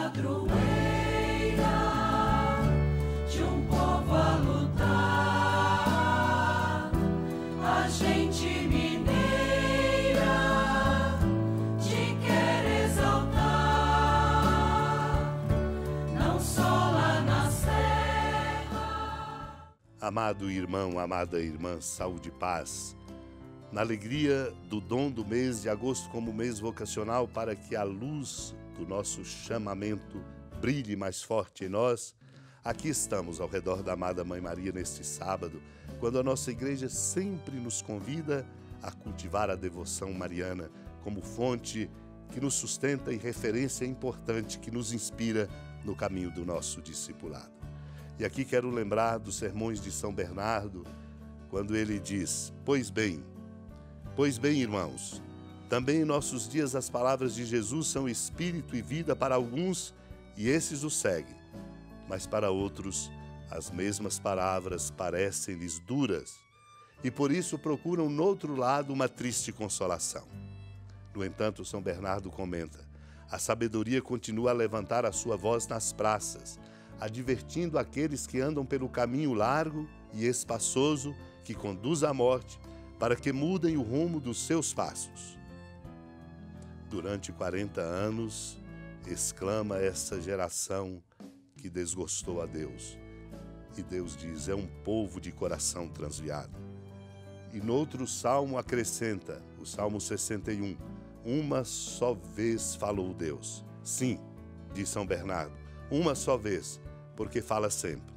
padroeira de um povo a lutar, a gente mineira te quer exaltar, não só lá na serra. Amado irmão, amada irmã, saúde e paz. Na alegria do dom do mês de agosto como mês vocacional, para que a luz do nosso chamamento brilhe mais forte em nós, aqui estamos ao redor da amada Mãe Maria neste sábado, quando a nossa igreja sempre nos convida a cultivar a devoção mariana como fonte que nos sustenta e referência importante que nos inspira no caminho do nosso discipulado. E aqui quero lembrar dos sermões de São Bernardo, quando ele diz: Pois bem, irmãos, também em nossos dias as palavras de Jesus são espírito e vida para alguns, e esses o seguem. Mas para outros, as mesmas palavras parecem-lhes duras, e por isso procuram no outro lado uma triste consolação. No entanto, São Bernardo comenta: a sabedoria continua a levantar a sua voz nas praças, advertindo aqueles que andam pelo caminho largo e espaçoso que conduz à morte, para que mudem o rumo dos seus passos. Durante 40 anos, exclama essa geração que desgostou a Deus. E Deus diz: é um povo de coração transviado. E no outro salmo acrescenta, o Salmo 61, uma só vez falou Deus. Sim, diz São Bernardo, uma só vez, porque fala sempre.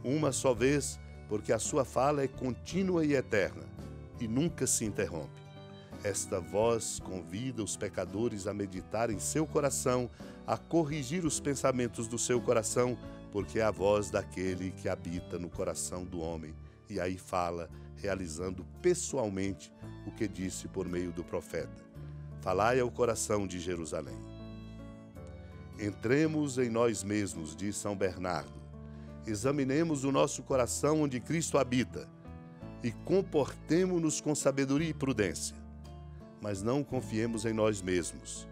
Uma só vez, porque a sua fala é contínua e eterna, e nunca se interrompe. Esta voz convida os pecadores a meditar em seu coração, a corrigir os pensamentos do seu coração, porque é a voz daquele que habita no coração do homem. E aí fala, realizando pessoalmente o que disse por meio do profeta: falai ao coração de Jerusalém. Entremos em nós mesmos, diz São Bernardo. Examinemos o nosso coração onde Cristo habita e comportemo-nos com sabedoria e prudência. Mas não confiemos em nós mesmos.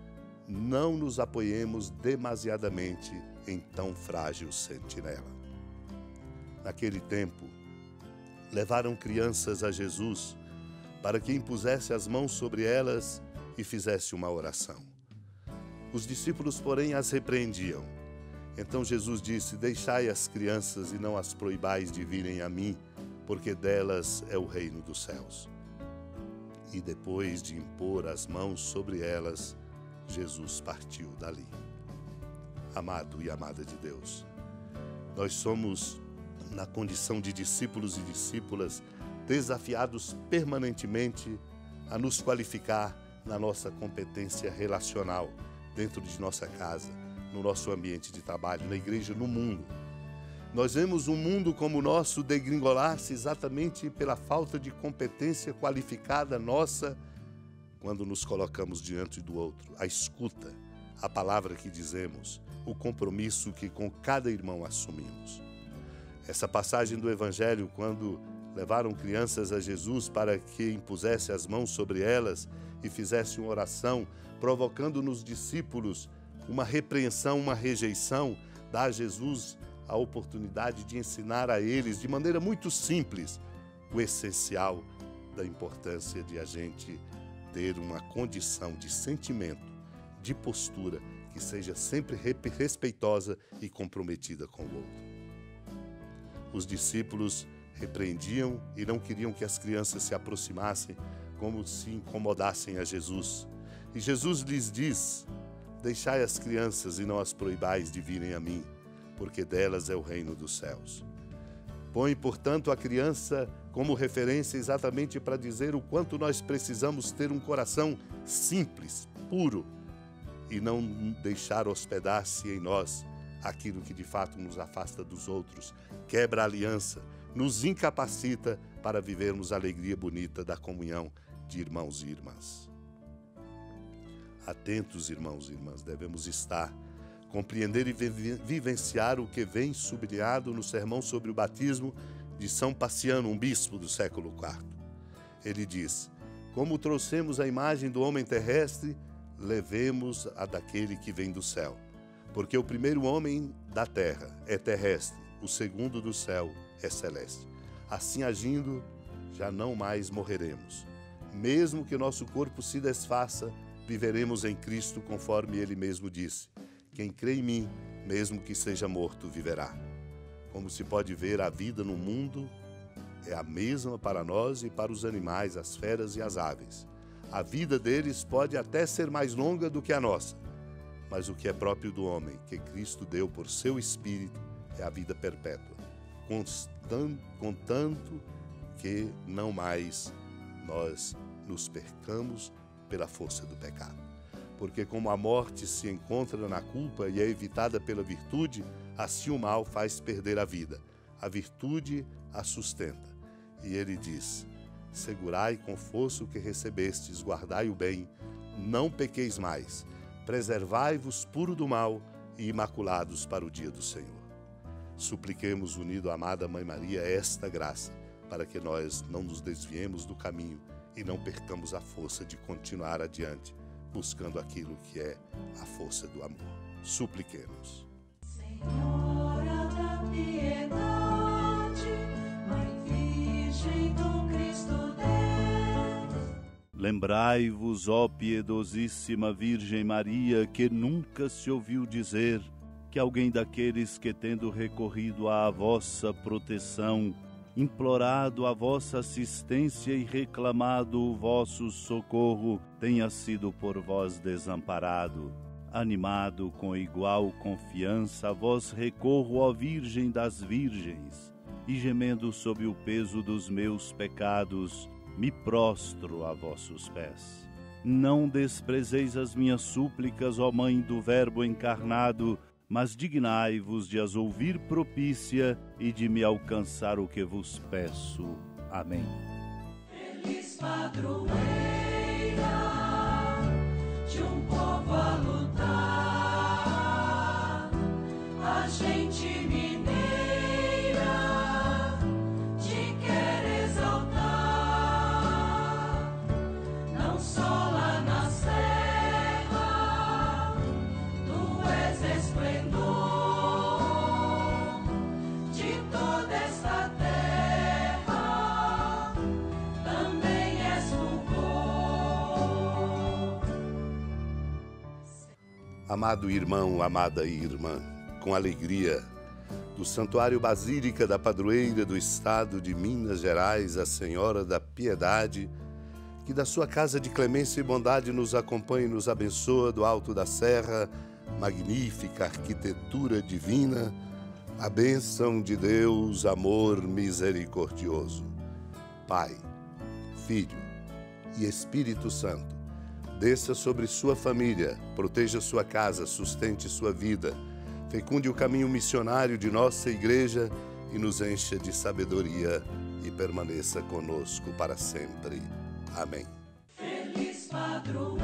Não nos apoiemos demasiadamente em tão frágil sentinela. Naquele tempo, levaram crianças a Jesus para que impusesse as mãos sobre elas e fizesse uma oração. Os discípulos, porém, as repreendiam. Então Jesus disse: deixai as crianças e não as proibais de virem a mim, porque delas é o reino dos céus. E depois de impor as mãos sobre elas, Jesus partiu dali. Amado e amada de Deus, nós somos, na condição de discípulos e discípulas, desafiados permanentemente a nos qualificar na nossa competência relacional, dentro de nossa casa, no nosso ambiente de trabalho, na igreja, no mundo. Nós vemos um mundo como o nosso degringolar-se exatamente pela falta de competência qualificada nossa quando nos colocamos diante do outro. A escuta, a palavra que dizemos, o compromisso que com cada irmão assumimos. Essa passagem do Evangelho, quando levaram crianças a Jesus para que impusesse as mãos sobre elas e fizesse uma oração, provocando nos discípulos uma repreensão, uma rejeição, dá a Jesus a oportunidade de ensinar a eles, de maneira muito simples, o essencial da importância de a gente ter uma condição de sentimento, de postura, que seja sempre respeitosa e comprometida com o outro. Os discípulos repreendiam e não queriam que as crianças se aproximassem, como se incomodassem a Jesus. E Jesus lhes diz: deixai as crianças e não as proibais de virem a mim, porque delas é o reino dos céus. Põe, portanto, a criança como referência exatamente para dizer o quanto nós precisamos ter um coração simples, puro, e não deixar hospedar-se em nós aquilo que de fato nos afasta dos outros, quebra a aliança, nos incapacita para vivermos a alegria bonita da comunhão de irmãos e irmãs. Atentos, irmãos e irmãs, devemos estar, compreender e vivenciar o que vem sublinhado no sermão sobre o batismo de São Paciano, um bispo do século IV. Ele diz: como trouxemos a imagem do homem terrestre, levemos a daquele que vem do céu. Porque o primeiro homem da terra é terrestre, o segundo do céu é celeste. Assim agindo, já não mais morreremos. Mesmo que nosso corpo se desfaça, viveremos em Cristo, conforme Ele mesmo disse: quem crê em mim, mesmo que seja morto, viverá. Como se pode ver, a vida no mundo é a mesma para nós e para os animais, as feras e as aves. A vida deles pode até ser mais longa do que a nossa, mas o que é próprio do homem, que Cristo deu por seu Espírito, é a vida perpétua, contanto que não mais nós nos percamos pela força do pecado. Porque como a morte se encontra na culpa e é evitada pela virtude, assim o mal faz perder a vida. A virtude a sustenta. E ele diz: segurai com força o que recebestes, guardai o bem, não pequeis mais, preservai-vos puro do mal e imaculados para o dia do Senhor. Supliquemos, unido à amada Mãe Maria, esta graça, para que nós não nos desviemos do caminho e não percamos a força de continuar adiante, buscando aquilo que é a força do amor. Supliquemos. Senhora da piedade, Mãe Virgem do Cristo Deus. Lembrai-vos, ó piedosíssima Virgem Maria, que nunca se ouviu dizer que alguém daqueles que, tendo recorrido à vossa proteção, implorado a vossa assistência e reclamado o vosso socorro, tenha sido por vós desamparado. Animado com igual confiança, a vós recorro, ó Virgem das Virgens, e gemendo sob o peso dos meus pecados, me prostro a vossos pés. Não desprezeis as minhas súplicas, ó Mãe do Verbo encarnado, mas dignai-vos de as ouvir propícia e de me alcançar o que vos peço. Amém. Feliz padroeira de um povo a lutar, a gente mineira te quer exaltar, não só lá na serra, tu és esplendor de toda esta terra, também és fulgor. Amado irmão, amada irmã, com alegria, do Santuário Basílica da Padroeira do Estado de Minas Gerais, a Senhora da Piedade, que da sua casa de clemência e bondade nos acompanhe e nos abençoa do alto da serra, magnífica arquitetura divina, a bênção de Deus, amor misericordioso. Pai, Filho e Espírito Santo, desça sobre sua família, proteja sua casa, sustente sua vida, fecunde o caminho missionário de nossa igreja e nos encha de sabedoria e permaneça conosco para sempre. Amém. Feliz padroeira